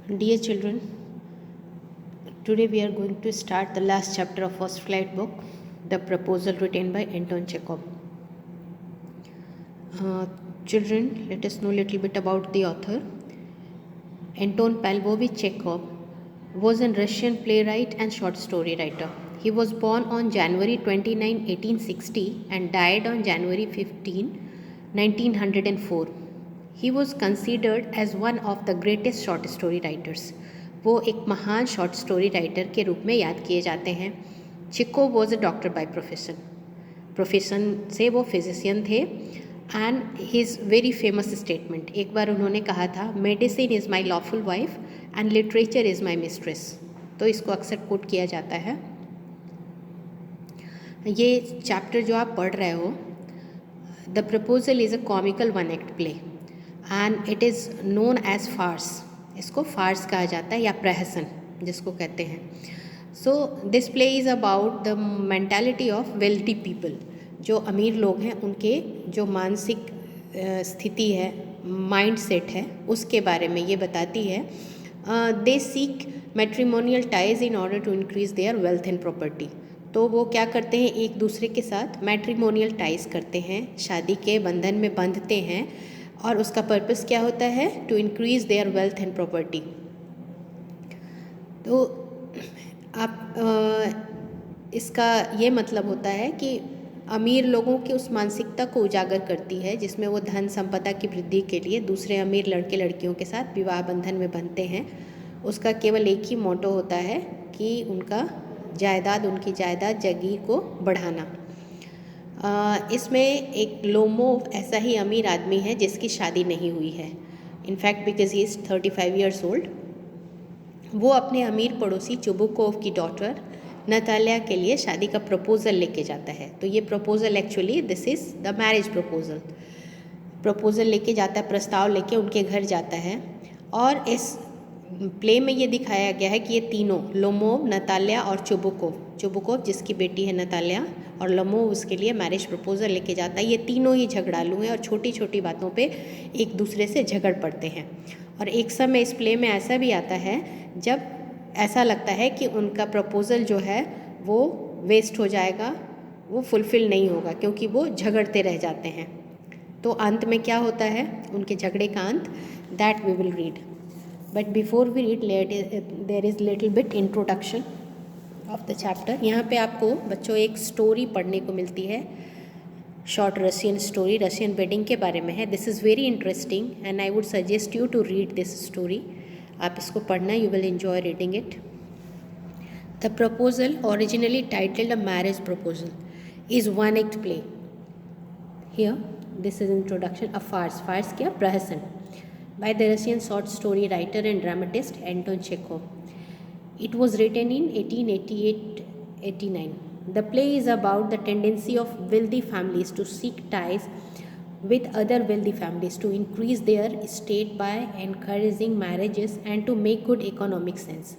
Dear children, today we are going to start the last chapter of First Flight book, The Proposal, written by Anton Chekhov. Children, let us know a little bit about the author. Anton Pavlovich Chekhov was a Russian playwright and short story writer. He was born on January 29, 1860 and died on January 15, 1904. He was considered as one of the greatest short story writers. वो एक महान short story writer के रूप में याद किए जाते हैं. Chekhov was a doctor by profession से वो फिजिशियन थे. And his very famous statement, एक बार उन्होंने कहा था, medicine is my lawful wife and literature is my mistress. तो इसको अक्सर कोट किया जाता है. ये चैप्टर जो आप पढ़ रहे हो, the proposal is a comical one act play and it is known as farce. इसको फार्स कहा जाता है या प्रहसन जिसको कहते हैं. So this play is about the mentality of wealthy people. जो अमीर लोग हैं उनके जो मानसिक स्थिति है, माइंड सेट है, उसके बारे में ये बताती है. They seek matrimonial ties in order to increase their wealth and property. तो वो क्या करते हैं, एक दूसरे के साथ मैट्रिमोनियल टाइज करते हैं, शादी के बंधन में बंधते हैं. और उसका पर्पस क्या होता है, to increase their wealth and property. तो आप इसका ये मतलब होता है कि अमीर लोगों की उस मानसिकता को उजागर करती है जिसमें वो धन संपदा की वृद्धि के लिए दूसरे अमीर लड़के लड़कियों के साथ विवाह बंधन में बंधते हैं. उसका केवल एक ही मोटो होता है कि उनकी जायदाद जागीर को बढ़ाना. इसमें एक लोमोव ऐसा ही अमीर आदमी है जिसकी शादी नहीं हुई है. In fact because he is 35 years old. वो अपने अमीर पड़ोसी चुबुकोव की डॉटर नतालिया के लिए शादी का प्रपोज़ल लेके जाता है. तो ये proposal actually this is the marriage proposal लेके जाता है, प्रस्ताव लेके उनके घर जाता है. और इस प्ले में ये दिखाया गया है कि ये तीनों, लोमोव, नतालिया और चुबुकोव जिसकी बेटी है नतालिया, और लोमोव उसके लिए मैरिज प्रपोज़ल लेके जाता है. ये तीनों ही झगड़ालू हैं और छोटी छोटी बातों पे एक दूसरे से झगड़ पड़ते हैं. और एक समय इस प्ले में ऐसा भी आता है जब ऐसा लगता है कि उनका प्रपोज़ल जो है वो वेस्ट हो जाएगा, वो फुलफ़िल नहीं होगा क्योंकि वो झगड़ते रह जाते हैं. तो अंत में क्या होता है उनके झगड़े का अंत, that we will read. But before we read, there is little bit introduction of the chapter. यहाँ पे आपको बच्चों एक स्टोरी पढ़ने को मिलती है, short Russian story, Russian wedding के बारे में है. This is very interesting and I would suggest you to read this story. आप इसको पढ़ना, you will enjoy reading it. The proposal, originally titled a marriage proposal, is one act play. Here this is introduction. A farce क्या, प्रहसन, by the Russian short story writer and dramatist Anton Chekhov. It was written in 1888-89. The play is about the tendency of wealthy families to seek ties with other wealthy families to increase their estate by encouraging marriages and to make good economic sense.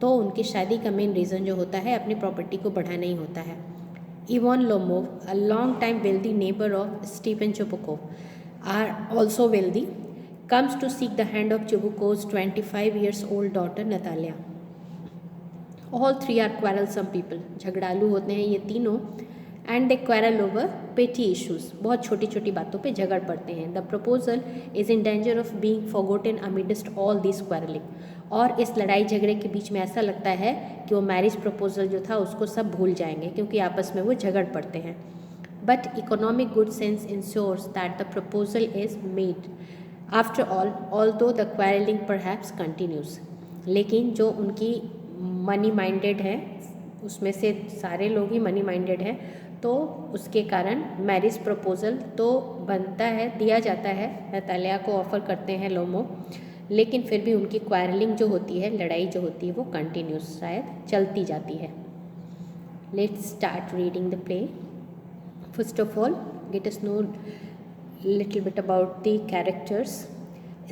तो उनकी शादी का main reason जो होता है अपनी property को बढ़ाना ही होता है. Ivan Lomov, a long time wealthy neighbor of Stephen Chubukov, are also wealthy, comes to seek the hand of Chubukov's 25 years old daughter Natalia. All three are quarrelsome people. झगड़ालू होते हैं ये तीनों. And they quarrel over petty issues. बहुत छोटी छोटी बातों पे झगड़ पड़ते हैं. The proposal is in danger of being forgotten amidst all this quarrelling. और इस लड़ाई झगड़े के बीच में ऐसा लगता है कि वो मैरिज प्रपोजल जो था उसको सब भूल जाएंगे क्योंकि आपस में वो झगड़ पड़ते हैं. But economic good sense ensures that the proposal is made after all, although the quarrelling perhaps continues. लेकिन जो उनकी मनी माइंडेड है, उसमें से सारे लोग ही मनी माइंडेड हैं, तो उसके कारण मैरिज प्रपोजल तो बनता है, दिया जाता है, नतालिया को ऑफ़र करते हैं लोमो, लेकिन फिर भी उनकी क्वारलिंग जो होती है, लड़ाई जो होती है, वो कंटिन्यूस शायद चलती जाती है. Let's start reading the play. First of all, get us know little bit about the characters.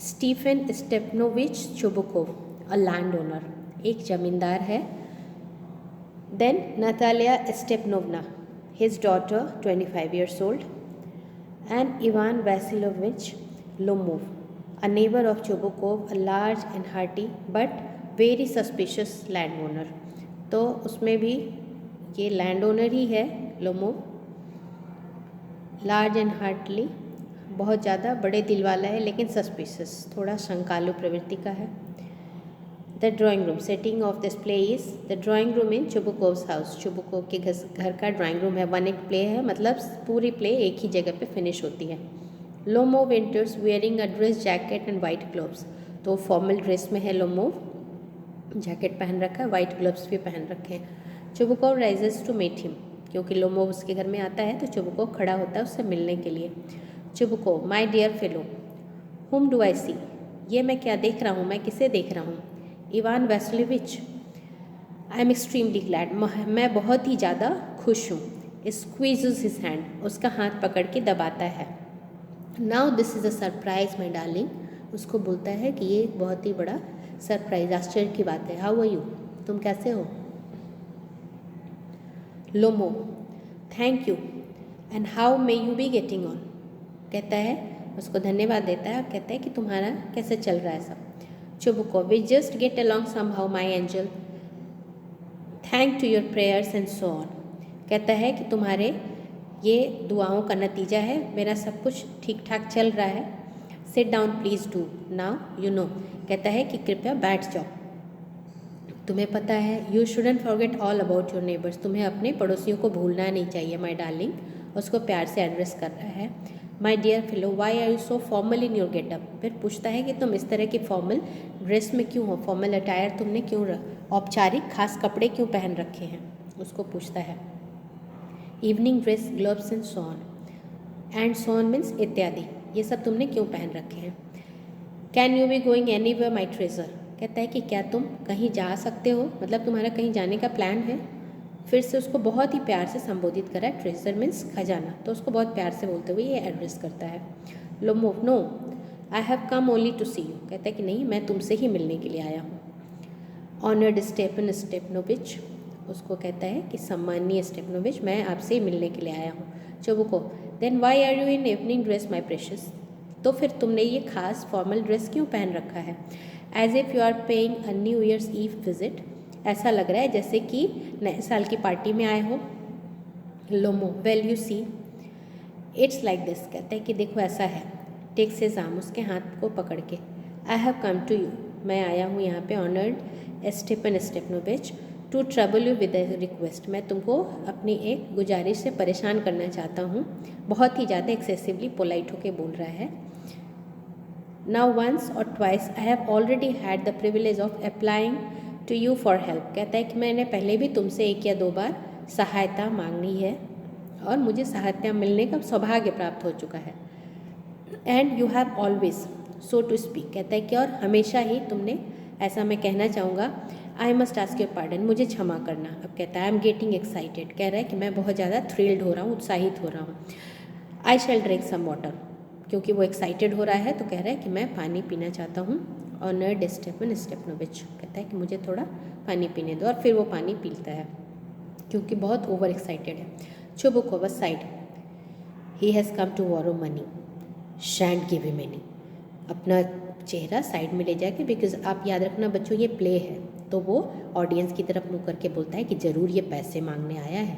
Stephen Stepanovich Chubukov, a landowner, एक जमींदार है. Then Natalia Stepanovna, his daughter, 25 years old. And Ivan Vasilovich Lomov, a neighbour of Chubukov, a large and hearty but very suspicious land owner. तो उसमें भी ये land owner ही है Lomov, large and Hartley, बहुत ज़्यादा बड़े दिल वाला है, लेकिन सस्पिशियस, थोड़ा शंकालु प्रवृत्ति का है। The drawing room, setting of this play is the drawing room in Chubukov's house. Chubukov के घर का ड्राइंग रूम है। वन एक्ट प्ले है, मतलब पूरी प्ले एक ही जगह पे फिनिश होती है। Lomov enters wearing a dress jacket and white gloves. तो फॉर्मल ड्रेस में है लोमोव, जैकेट पहन रखा है, वाइट ग्लव्स भी पहन रखे हैं। Chubukov rises to meet him, क्योंकि लोमोव उसके घर में आता है तो चुबुकोव खड़ा होता है उससे मिलने के लिए। चुबुकोव, माय डियर फेलो, हुम डू आई सी, ये मैं क्या देख रहा हूँ, मैं किसे देख रहा हूँ? Ivan Vassilevitch, I am extremely glad, मैं बहुत ही ज़्यादा खुश हूँ। स्क्वीजेस हिज हैंड, उसका हाथ पकड़ के दबाता है। Now this is a surprise my darling, उसको बोलता है कि ये बहुत ही बड़ा सरप्राइज, आश्चर्य की बात है। हाउ आर यू, तुम कैसे हो? Lomov, thank you and how may you be getting on, कहता है, उसको धन्यवाद देता है और कहता है कि तुम्हारा कैसे चल रहा है सब। Chubukov, we just get along somehow my angel, thank to your prayers and so on, कहता है कि तुम्हारे ये दुआओं का नतीजा है, मेरा सब कुछ ठीक ठाक चल रहा है। Sit down please do now you know, कहता है कि कृपया बैठ जाओ, तुम्हें पता है। You shouldn't forget all about your neighbours, तुम्हें अपने पड़ोसियों को भूलना नहीं चाहिए। माई डार्लिंग, उसको प्यार से एड्रेस कर रहा है। My dear fellow, why are you so formal in your getup, फिर पूछता है कि तुम इस तरह की फॉर्मल ड्रेस में क्यों हो, फॉर्मल अटायर तुमने क्यों, औपचारिक खास कपड़े क्यों पहन रखे हैं, उसको पूछता है। Evening dress, gloves and so on means इत्यादि, ये सब तुमने क्यों पहन रखे हैं। Can you be going anywhere my treasure, कहता है कि क्या तुम कहीं जा सकते हो, मतलब तुम्हारा कहीं जाने का प्लान है। फिर से उसको बहुत ही प्यार से संबोधित करा है, ट्रेजर मीन्स खजाना, तो उसको बहुत प्यार से बोलते हुए ये एड्रेस करता है। Lomov, no I have come only to see you, कहता है कि नहीं, मैं तुमसे ही मिलने के लिए आया हूँ। ऑनर्ड स्टेफन स्टेपनोविच, उसको कहता है कि सम्मानीय स्टेपनोविच, मैं आपसे ही मिलने के लिए आया हूँ। Chubukov, then why are you in evening dress my precious, तो फिर तुमने ये खास फॉर्मल ड्रेस क्यों पहन रखा है। As if you are paying a new year's eve visit, ऐसा लग रहा है जैसे कि नए साल की पार्टी में आए हो। Lomov, well you see it's like this, कहते हैं कि देखो ऐसा है। टेक से जाम, उसके हाथ को पकड़ के। I have come to you, मैं आया हूँ यहाँ पे honoured Stepan Stepanovich, to trouble you with a request, मैं तुमको अपनी एक गुजारिश से परेशान करना चाहता हूँ। बहुत ही ज़्यादा एक्सेसिवली पोलाइट होके बोल रहा है। नाउ वंस और twice I have already had the privilege of applying to you for help, कहता है कि मैंने पहले भी तुमसे 1 या 2 बार सहायता मांगनी है और मुझे सहायता मिलने का सौभाग्य प्राप्त हो चुका है। And you have always so to speak, कहता है कि और हमेशा ही तुमने, ऐसा मैं कहना चाहूँगा, I must ask your pardon, मुझे क्षमा करना। अब कहता है आई एम गेटिंग एक्साइटेड, कह रहा है कि मैं बहुत ज़्यादा थ्रिल्ड हो रहा हूँ, उत्साहित हो रहा हूँ। आई शैल ड्रिंक सम वाटर, क्योंकि वो एक्साइटेड हो रहा है तो कह रहा है कि मैं पानी पीना चाहता हूँ। ऑनर्ड स्टेपन स्टेपनोविच, कहता है कि मुझे थोड़ा पानी पीने दो, और फिर वो पानी पीता है क्योंकि बहुत ओवर एक्साइटेड है। Chubukov side, he has come to borrow money, shan't give him any, अपना चेहरा साइड में ले जाके, बिकॉज आप याद रखना बच्चों ये प्ले है, तो वो ऑडियंस की तरफ मुँह करके बोलता है कि ज़रूर ये पैसे मांगने आया है,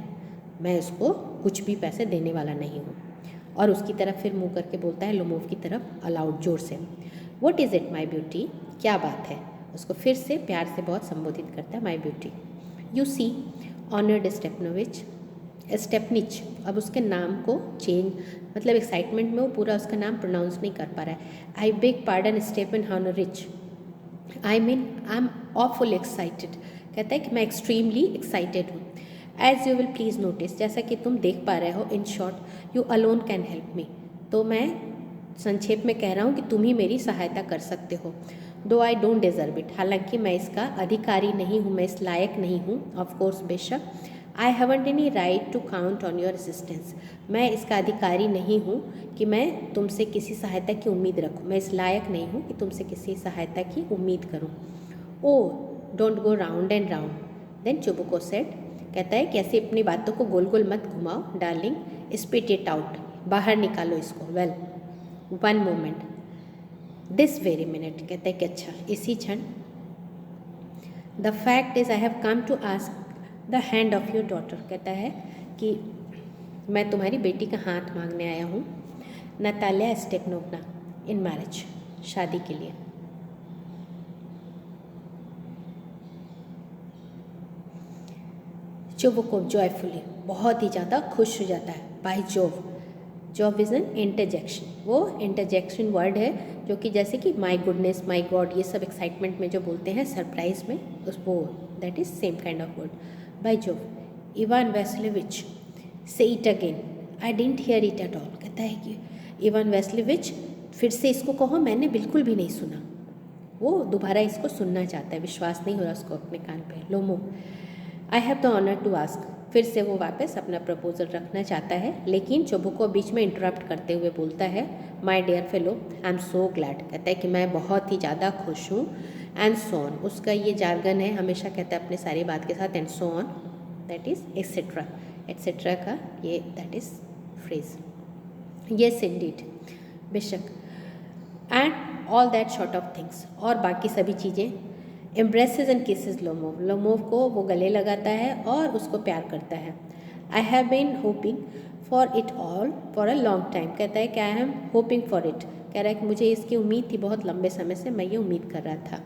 मैं इसको कुछ भी पैसे देने वाला नहीं हूँ। और उसकी तरफ फिर मुँह करके बोलता है लोमोव की तरफ अलाउड, जोर से, what is it my beauty, क्या बात है। उसको फिर से प्यार से बहुत संबोधित करता है, my beauty. You see honoured Stepanovitch, Stepanitch, अब उसके नाम को चेंज, मतलब एक्साइटमेंट में वो पूरा उसका नाम प्रोनाउंस नहीं कर पा रहा है। आई beg pardon Stepan Honrich, I am awful excited, कहता है कि मैं एक्सट्रीमली एक्साइटेड हूँ। As you will please notice, जैसा कि तुम देख पा रहे हो, in short you alone can help me, तो मैं संक्षेप में कह रहा हूँ कि तुम ही मेरी सहायता कर सकते हो। दो आई डोंट डिज़र्व इट, हालांकि मैं इसका अधिकारी नहीं हूँ, मैं इस लायक नहीं हूँ, ऑफकोर्स बेशक। I haven't any right to count on your assistance, मैं इसका अधिकारी नहीं हूँ कि मैं तुमसे किसी सहायता की उम्मीद रखूँ, मैं इस लायक नहीं हूँ कि तुमसे किसी सहायता की उम्मीद करूँ। Oh don't go round and round, then Chubukov said, कहता है कि ऐसे अपनी बातों को गोल गोल मत घुमाओ डार्लिंग, स्पिट इट आउट, बाहर निकालो इसको। Well one moment, this very minute, कहता है कि अच्छा इसी क्षण। The fact is I have come to ask the hand of your daughter, कहता है कि मैं तुम्हारी बेटी का हाथ मांगने आया हूँ, नतालिया स्टेपनोवना, इन मैरिज, शादी के लिए। चुबुकोव जॉयफुली, बहुत ही ज़्यादा खुश हो जाता है। By Jove, Jove is an interjection, वो इंटरजेक्शन वर्ड है जो कि जैसे कि माई गुडनेस, माई गॉड, ये सब एक्साइटमेंट में जो बोलते हैं, सरप्राइज में, उस वो that is same kind of word. By Jove, Ivan Vassilevitch, say it again, I didn't hear it at all, कहता है कि इवान वैसिलेविच फिर से इसको कहो, मैंने बिल्कुल भी नहीं सुना। वो दोबारा इसको सुनना चाहता है, विश्वास नहीं हो रहा उसको अपने कान पे। Lomov, I have the honour to ask, फिर से वो वापस अपना प्रपोजल रखना चाहता है, लेकिन चुबुको बीच में इंटरप्ट करते हुए बोलता है, my dear fellow, I am so glad, कहता है कि मैं बहुत ही ज़्यादा खुश हूँ। एंड सो ऑन, उसका ये जार्गन है, हमेशा कहता है अपने सारी बात के साथ and so on, that is etcetera, etcetera का ये that is phrase. Yes indeed, बेशक, and all that sort of things, और बाकी सभी चीज़ें। Embraces and kisses Lomov, Lomov को वो गले लगाता है और उसको प्यार करता है। I have been hoping for it all for a long time, कहता है कि I am hoping for it, कह रहा है कि मुझे इसकी उम्मीद थी, बहुत लंबे समय से मैं ये उम्मीद कर रहा था।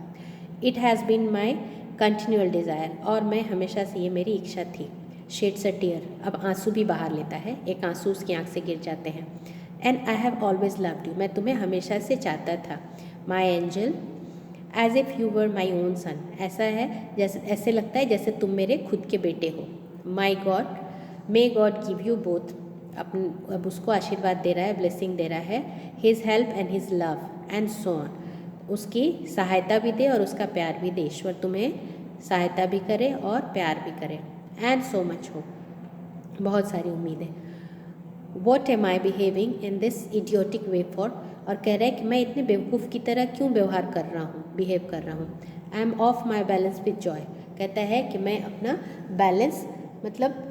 It has been my continual desire, और मैं हमेशा से ये मेरी इच्छा थी। शेड्स अ टीयर, अब आंसू भी बाहर लेता है, एक आंसू उसकी आँख से गिर जाते हैं। And I have always loved you, मैं तुम्हें हमेशा से चाहता था। My angel, as if you were my own son, ऐसा है जैसे, ऐसे लगता है जैसे तुम मेरे खुद के बेटे हो। My God, may God give you both, अब उसको आशीर्वाद दे रहा है, ब्लेसिंग दे रहा है। His help and his love and so on, उसकी सहायता भी दे और उसका प्यार भी दे, ईश्वर तुम्हें सहायता भी करे और प्यार भी करे। एंड सो मच हो, बहुत सारी उम्मीदें। What am I behaving in this idiotic way for, और कह रहा है कि मैं इतने बेवकूफ़ की तरह क्यों व्यवहार कर रहा हूँ, बिहेव कर रहा हूँ। I am of my balance with Joy, कहता है कि मैं अपना बैलेंस, मतलब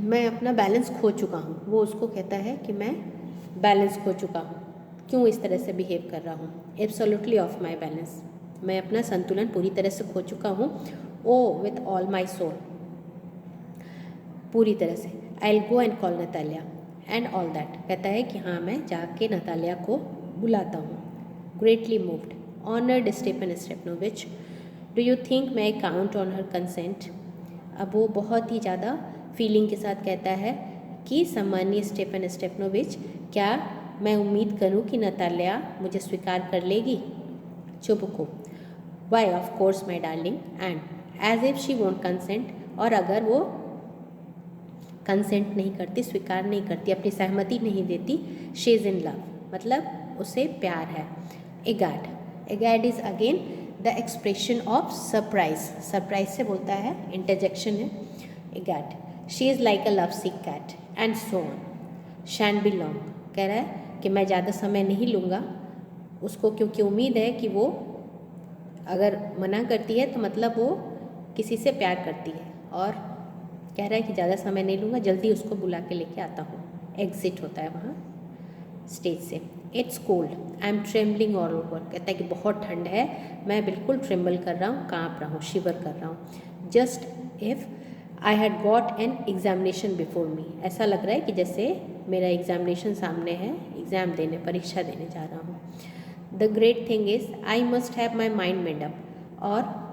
मैं अपना बैलेंस खो चुका हूँ। वो उसको कहता है कि मैं बैलेंस खो चुका हूँ, क्यों इस तरह से बिहेव कर रहा हूँ। एब्सोल्युटली ऑफ माई बैलेंस, मैं अपना संतुलन पूरी तरह से खो चुका हूँ। Oh with all my soul, पूरी तरह से। I will go and call Natalia and all that, कहता है कि हाँ मैं जाके नतालिया को बुलाता हूँ। Greatly moved, honoured Stepan Stepanovich, do you think मैं काउंट ऑन हर कंसेंट, अब वो बहुत ही ज़्यादा फीलिंग के साथ कहता है कि सम्मानीय स्टेफन स्टेपनोविच, क्या मैं उम्मीद करूँ कि नतालिया मुझे स्वीकार कर लेगी। Chubukov, why of course my darling, and as if she won't consent, और अगर वो कंसेंट नहीं करती, स्वीकार नहीं करती, अपनी सहमति नहीं देती, शी इज़ इन लव, मतलब उसे प्यार है। Egad, egad is again the expression of surprise, surprise से बोलता है, इंटरजेक्शन है। Egad, she is like a love sick cat and so on, shan't be long, कह रहा है कि मैं ज़्यादा समय नहीं लूँगा उसको, क्योंकि उम्मीद है कि वो अगर मना करती है तो मतलब वो किसी से प्यार करती है, और कह रहा है कि ज़्यादा समय नहीं लूँगा, जल्दी उसको बुला के लेके आता हूँ। एग्जिट होता है वहाँ स्टेज से। It's cold, I am trembling all over, कहता है कि बहुत ठंड है, मैं बिल्कुल ट्रेम्बल कर रहा हूँ, काँप रहा हूँ, शिवर कर रहा हूँ। Just if I had got an examination before me, ऐसा लग रहा है कि जैसे मेरा एग्जामिनेशन सामने है, एग्ज़ाम देने, परीक्षा देने जा रहा हूँ। The great thing is I must have my mind made up, और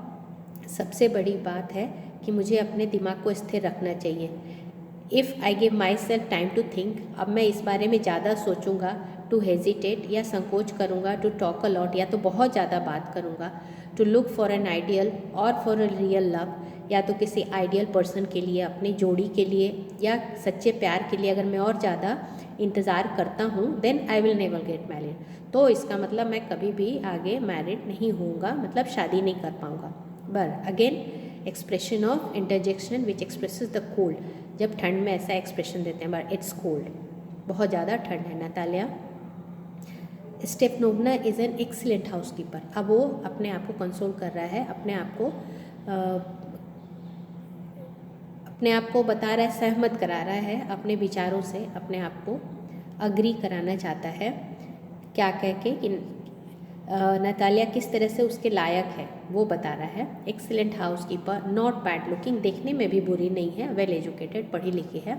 सबसे बड़ी बात है कि मुझे अपने दिमाग को स्थिर रखना चाहिए। If I give myself time to think, अब मैं इस बारे में ज़्यादा सोचूंगा, टू हेजिटेट या संकोच करूँगा, टू टॉक अ लॉट या तो बहुत ज़्यादा बात करूँगा, to look for an ideal or for a real love, या तो किसी आइडियल पर्सन के लिए, अपनी जोड़ी के लिए या सच्चे प्यार के लिए अगर मैं और ज़्यादा इंतज़ार करता हूँ, then I will never get married, तो इसका मतलब मैं कभी भी आगे मैरिड नहीं होऊंगा, मतलब शादी नहीं कर पाऊँगा। But again expression of interjection which expresses the cold, जब ठंड में ऐसा एक्सप्रेशन देते हैं, बट इट्स कोल्ड, बहुत ज़्यादा ठंड है। Natalia Stepanovna is an excellent house keeper, अब वो अपने आप को कंसोल कर रहा है, अपने आप को बता रहा है, सहमत करा रहा है अपने विचारों से, अपने आप को अग्री कराना चाहता है क्या कह के कि नतालिया किस तरह से उसके लायक है वो बता रहा है। Excellent house keeper, not bad looking, देखने में भी बुरी नहीं है, वेल एजुकेटेड, पढ़ी लिखी है।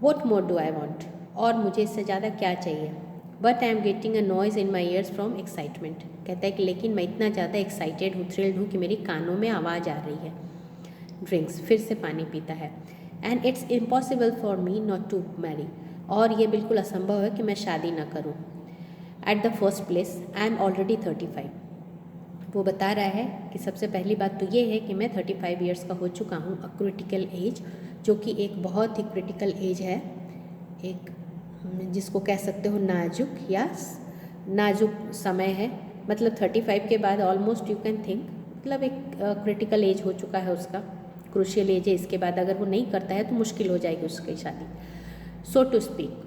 What more do I want, और मुझे इससे ज़्यादा क्या चाहिए। But I am getting a noise in my years from excitement, कहता है कि लेकिन मैं इतना ज़्यादा एक्साइटेड हूँ, थ्रिल्ड हूँ कि मेरी कानों में आवाज़ आ रही है। ड्रिंक्स, फिर से पानी पीता है। And it's impossible for me not to marry, और ये बिल्कुल असंभव है कि मैं शादी ना करूँ। At the first place I am already 35, वो बता रहा है कि सबसे पहली बात तो ये है कि मैं 35 ईयर्स का हो चुका हूँ। अ क्रिटिकल एज, जो कि एक बहुत ही क्रिटिकल एज है, एक जिसको कह सकते हो नाजुक या नाजुक समय है। मतलब 35 के बाद ऑलमोस्ट यू कैन थिंक, मतलब एक क्रिटिकल एज हो चुका है उसका, क्रूशियल एज है। इसके बाद अगर वो नहीं करता है तो मुश्किल हो जाएगी उसकी शादी, so to speak.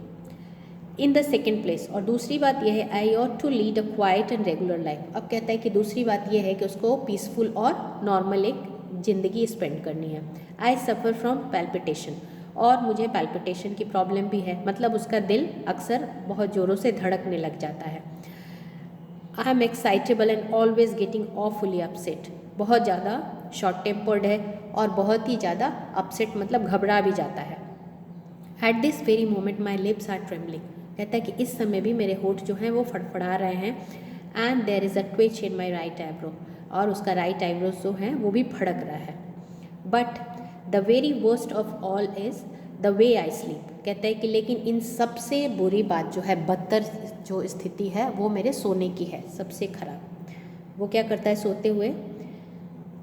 In the second place, और दूसरी बात यह है, I ought to lead a quiet and regular life. अब कहता है कि दूसरी बात यह है कि उसको पीसफुल और नॉर्मल एक ज़िंदगी स्पेंड करनी है। आई सफ़र फ्रॉम पैल्पिटेशन, और मुझे पैल्पिटेशन की प्रॉब्लम भी है, मतलब उसका दिल अक्सर बहुत ज़ोरों से धड़कने लग जाता है। I am excitable and always getting awfully upset, बहुत ज़्यादा शॉर्ट टेम्पर्ड है और बहुत ही ज़्यादा अपसेट, मतलब घबरा भी जाता है। At this very moment my lips are trembling, कहता है कि इस समय भी मेरे होठ जो हैं वो फड़फड़ा रहे हैं। And there is a twitch in my right eyebrow, और उसका राइट आईब्रोज जो हैं वो भी फड़क रहा है। But the very worst of all is the way I sleep, कहता है कि लेकिन इन सबसे बुरी बात जो है, बदतर जो स्थिति है वो मेरे सोने की है, सबसे खराब। वो क्या करता है सोते हुए,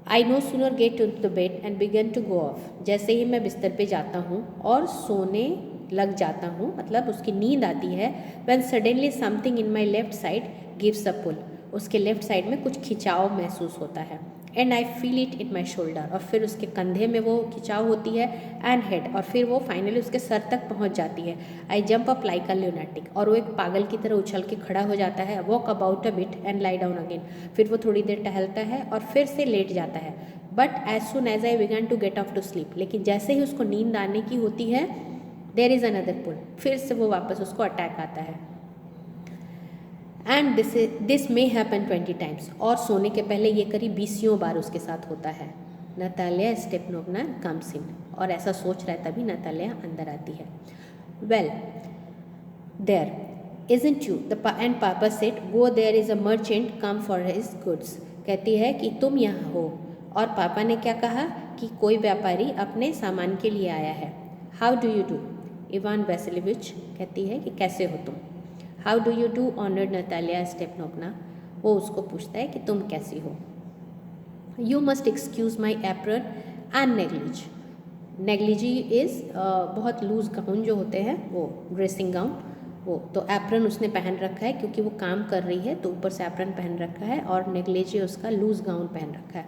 I no sooner get to the bed and begin to go off, जैसे ही मैं बिस्तर पे जाता हूँ और सोने लग जाता हूँ, मतलब उसकी नींद आती है। When suddenly something in my left side gives a pull, उसके लेफ्ट साइड में कुछ खिंचाव महसूस होता है। And I feel it in my shoulder, और फिर उसके कंधे में वो खिंचाव होती है। एंड हेड, और फिर वो फाइनली उसके सर तक पहुंच जाती है। I jump up like a lunatic, और वो एक पागल की तरह उछल के खड़ा हो जाता है। Walk about a bit and lie down again, फिर वो थोड़ी देर टहलता है और फिर से लेट जाता है। But as soon as I begin to get off to sleep, लेकिन जैसे ही उसको नींद आने की होती है, देर इज़ अनदर पुल, फिर से वो वापस उसको अटैक आता है। And this may happen 20 times, और सोने के पहले ये करीब 20 बार उसके साथ होता है। नतालिया स्टेपनोवना कम्स इन, और ऐसा सोच रहा है तभी नतालिया अंदर आती है। Well there isn't you the and papa said go, there is a merchant come for his goods, कहती है कि तुम यहाँ हो, और पापा ने क्या कहा कि कोई व्यापारी अपने सामान के लिए आया है। How do you do Ivan Vassilevitch, कहती है कि कैसे हो तुम। How do you do honoured Natalia Stepanovna, वो उसको पूछता है कि तुम कैसी हो। You must excuse my apron and negligee, negligee is बहुत लूज गाउन जो होते हैं, वो ड्रेसिंग गाउन, वो तो एप्रन उसने पहन रखा है क्योंकि वो काम कर रही है, तो ऊपर से एप्रन पहन रखा है, और नेग्लिजी उसका लूज गाउन पहन रखा है।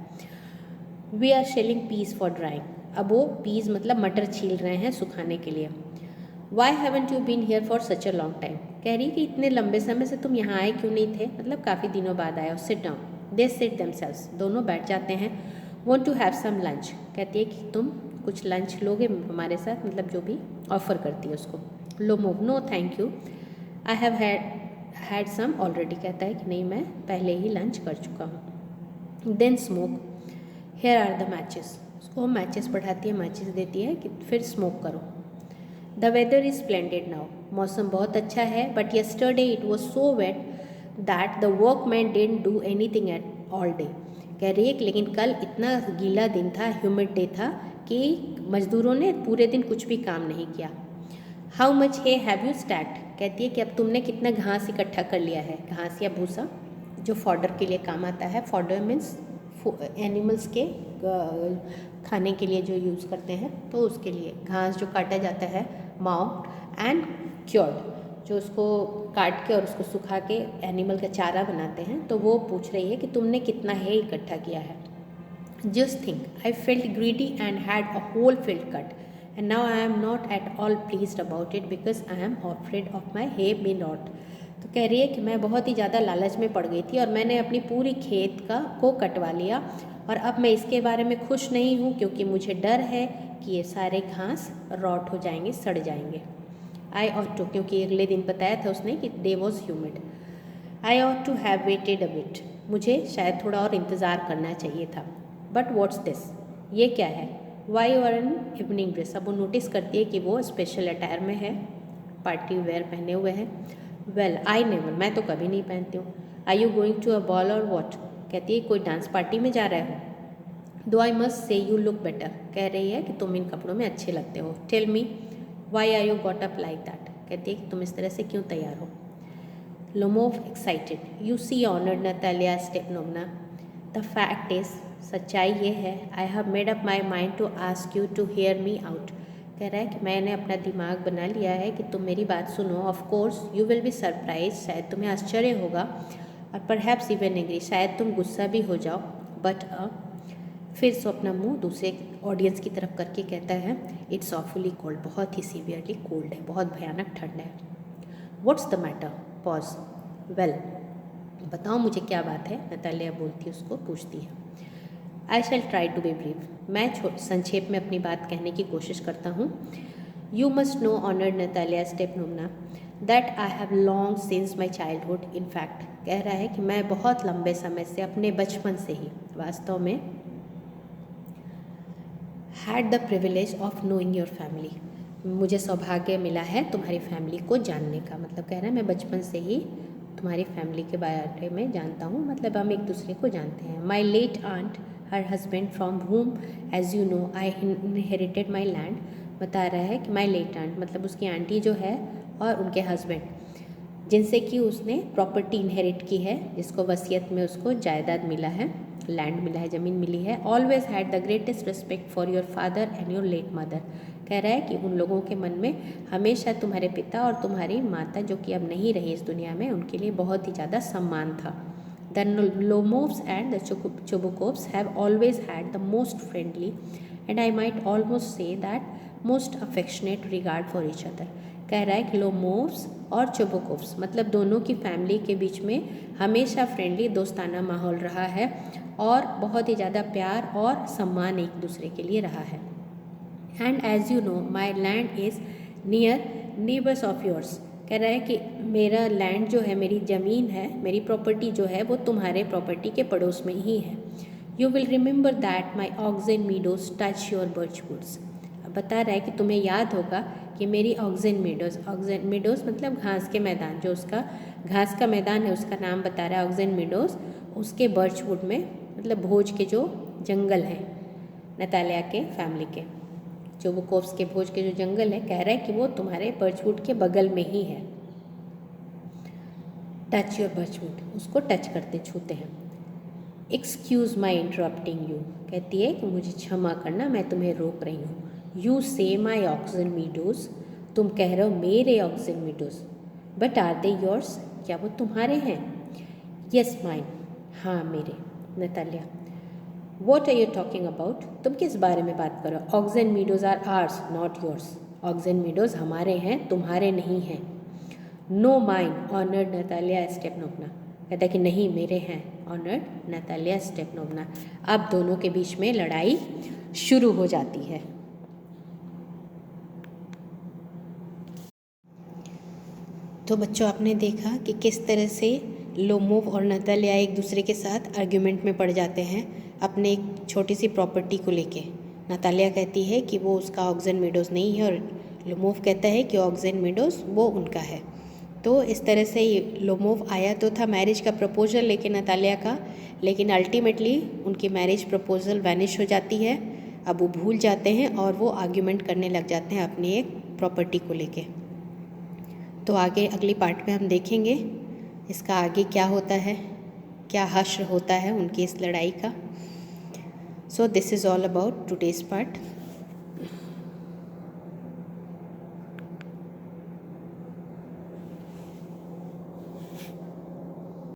We are shelling peas for drying, अब वो पीस मतलब मटर छील रहे हैं सुखाने के लिए। Why haven't you been here for such a long time, कह रही कि इतने लंबे समय से तुम यहाँ आए क्यों नहीं थे, मतलब काफ़ी दिनों बाद आए हो। Sit down, they sit themselves, दोनों बैठ जाते हैं। Want to have some lunch, कहती है कि तुम कुछ लंच लोगे हमारे साथ, मतलब जो भी ऑफर करती है उसको। Lomov, no thank you, I have had some already, कहता है कि नहीं मैं पहले ही लंच कर चुका हूँ। Then smoke, here are the matches, उसको मैचेस पढ़ाती है, मैचेस देती है कि फिर स्मोक करो। The weather is splendid now, मौसम बहुत अच्छा है। But yesterday it was so wet that the workman didn't do anything at all day, कह रही है कि लेकिन कल इतना गीला दिन था, ह्यूमिड डे था, कि मजदूरों ने पूरे दिन कुछ भी काम नहीं किया। How much hay have you stacked, कहती है कि अब तुमने कितना घास इकट्ठा कर लिया है, घास या भूसा जो फॉडर के लिए काम आता है। फॉडर मीन्स एनिमल्स के खाने के लिए जो यूज़ करते हैं, तो उसके लिए घास जो काटा जाता है, माउंट एंड क्योर्ड, जो उसको काट के और उसको सुखा के एनिमल का चारा बनाते हैं, तो वो पूछ रही है कि तुमने कितना है इकट्ठा किया है। Just think I felt greedy and had a whole field cut and now I am not at all pleased about it because I am afraid of my hay be not, तो कह रही है कि मैं बहुत ही ज़्यादा लालच में पड़ गई थी और मैंने अपनी पूरी खेत को कटवा लिया, और अब मैं इसके बारे में खुश नहीं हूँ क्योंकि मुझे डर है कि ये सारे घास रॉट हो जाएंगे, सड़ जाएंगे। आई ऑट टू, क्योंकि अगले दिन बताया था उसने कि day was humid. I ought to have waited a bit, मुझे शायद थोड़ा और इंतज़ार करना चाहिए था। बट व्हाट्स दिस, ये क्या है। Why you are in evening dress, अब वो नोटिस करती है कि वो स्पेशल अटायर में है, पार्टी वेयर पहने हुए हैं। वेल आई नेवर, मैं तो कभी नहीं पहनती हूँ। I you going to a ball or what, कहती है कोई डांस पार्टी में जा रहे हो। दो I must say you look better, कह रही है कि तुम इन कपड़ों में अच्छे लगते हो। Tell me why are you got up like that, कहती है कि तुम इस तरह से क्यों तैयार हो। Lomov excited, you see honoured Natalia Stepanovna, the fact is, सच्चाई ये है, I have made up my mind to ask you to hear me out, कह रहा है कि मैंने अपना दिमाग बना लिया है कि तुम मेरी बात सुनो। Of course you will be surprise, शायद तुम्हें आश्चर्य होगा, और परहैप्स इवन एग्री, शायद तुम गुस्सा भी हो जाओ। बट फिर से अपना मुंह दूसरे ऑडियंस की तरफ करके कहता है, इट्स ऑफुली कोल्ड, बहुत ही सीवियरली कोल्ड है, बहुत भयानक ठंड है। What's the matter, pause, well बताओ मुझे क्या बात है, नतालिया बोलती है, उसको पूछती है। आई शैल ट्राई टू बी ब्रीफ, मैं संक्षेप में अपनी बात कहने की कोशिश करता हूँ। You must know honoured Natalia Stepanovna that I have long since my childhood, in fact, कह रहा है कि मैं बहुत लंबे समय से, अपने बचपन से ही वास्तव में, had the privilege of knowing your family, मुझे सौभाग्य मिला है तुम्हारी फैमिली को जानने का, मतलब कह रहा है मैं बचपन से ही तुम्हारी फैमिली के बारे में जानता हूँ, मतलब हम एक दूसरे को जानते हैं। My late aunt her husband from whom as you know I inherited my land, बता रहा है कि माई लेट आंट मतलब उसकी आंटी जो है और उनके हस्बैंड, जिनसे कि उसने प्रॉपर्टी इनहेरिट की है, जिसको वसीयत में उसको जायदाद मिला है, लैंड मिला है, ज़मीन मिली है। Always had the greatest respect for your father and your late mother, कह रहा है कि उन लोगों के मन में हमेशा तुम्हारे पिता और तुम्हारी माता, जो कि अब नहीं रही इस दुनिया में, उनके लिए बहुत ही ज़्यादा सम्मान था। The Lomovs and the Chobukovs have always had the most friendly and I might almost say that most affectionate regard for each other, कह रहा है कि लोमोव्स और चोबुकोव्स मतलब दोनों की फैमिली के बीच में हमेशा फ्रेंडली दोस्ताना माहौल रहा है और बहुत ही ज़्यादा प्यार और सम्मान एक दूसरे के लिए रहा है। And as you know my land is near neighbours of yours, कह रहा है कि मेरा लैंड जो है, मेरी ज़मीन है, मेरी प्रॉपर्टी जो है, वो तुम्हारे प्रॉपर्टी के पड़ोस में ही है। You will remember that my oxen meadows touch your birch woods, बता रहा है कि तुम्हें याद होगा कि मेरी ऑक्सन मीडोज मतलब घास के मैदान, जो उसका घास का मैदान है उसका नाम बता रहा है ऑक्सन मीडोज, उसके बर्च वुड में मतलब भोज के जो जंगल हैं नतालिया के फैमिली के, चोबुकोव्स के भोज के जो जंगल है, कह रहा है कि वो तुम्हारे बर्चवुड के बगल में ही है। टच योर बर्चवुड, उसको टच करते छूते हैं। एक्सक्यूज़ माई इंटरप्टिंग यू, कहती है कि मुझे क्षमा करना, मैं तुम्हें रोक रही हूँ। यू से माई ऑक्सन मीडोज, तुम कह रहे हो मेरे oxen meadows, but are they yours, क्या वो तुम्हारे हैं। यस माइन, हाँ मेरे। Natalia, what are you talking about, तुम किस बारे में बात करो। Oxen meadows are ours not yours, oxen meadows हमारे हैं, तुम्हारे नहीं हैं। No mine honoured Natalia Stepanovna, कहता है कि नहीं मेरे हैं ऑनर्ड नतालिया स्टेपनोवना। अब दोनों के बीच में लड़ाई शुरू हो जाती है। तो बच्चों आपने देखा कि किस तरह से लोमोव और नतालिया एक दूसरे के साथ आर्ग्यूमेंट में पड़ जाते हैं अपने एक छोटी सी प्रॉपर्टी को लेके। नतालिया कहती है कि वो उसका ऑक्सन मीडोज नहीं है और लोमोव कहता है कि ऑक्सन मीडोज वो उनका है। तो इस तरह से लोमोव आया तो था मैरिज का प्रपोजल लेके नतालिया का, लेकिन अल्टीमेटली उनकी मैरिज प्रपोजल वैनिश हो जाती है। अब वो भूल जाते हैं और वो आर्ग्यूमेंट करने लग जाते हैं अपनी एक प्रॉपर्टी को लेके। तो आगे अगली पार्ट में हम देखेंगे इसका आगे क्या होता है, क्या हश्र होता है उनकी इस लड़ाई का। So this is all about today's part.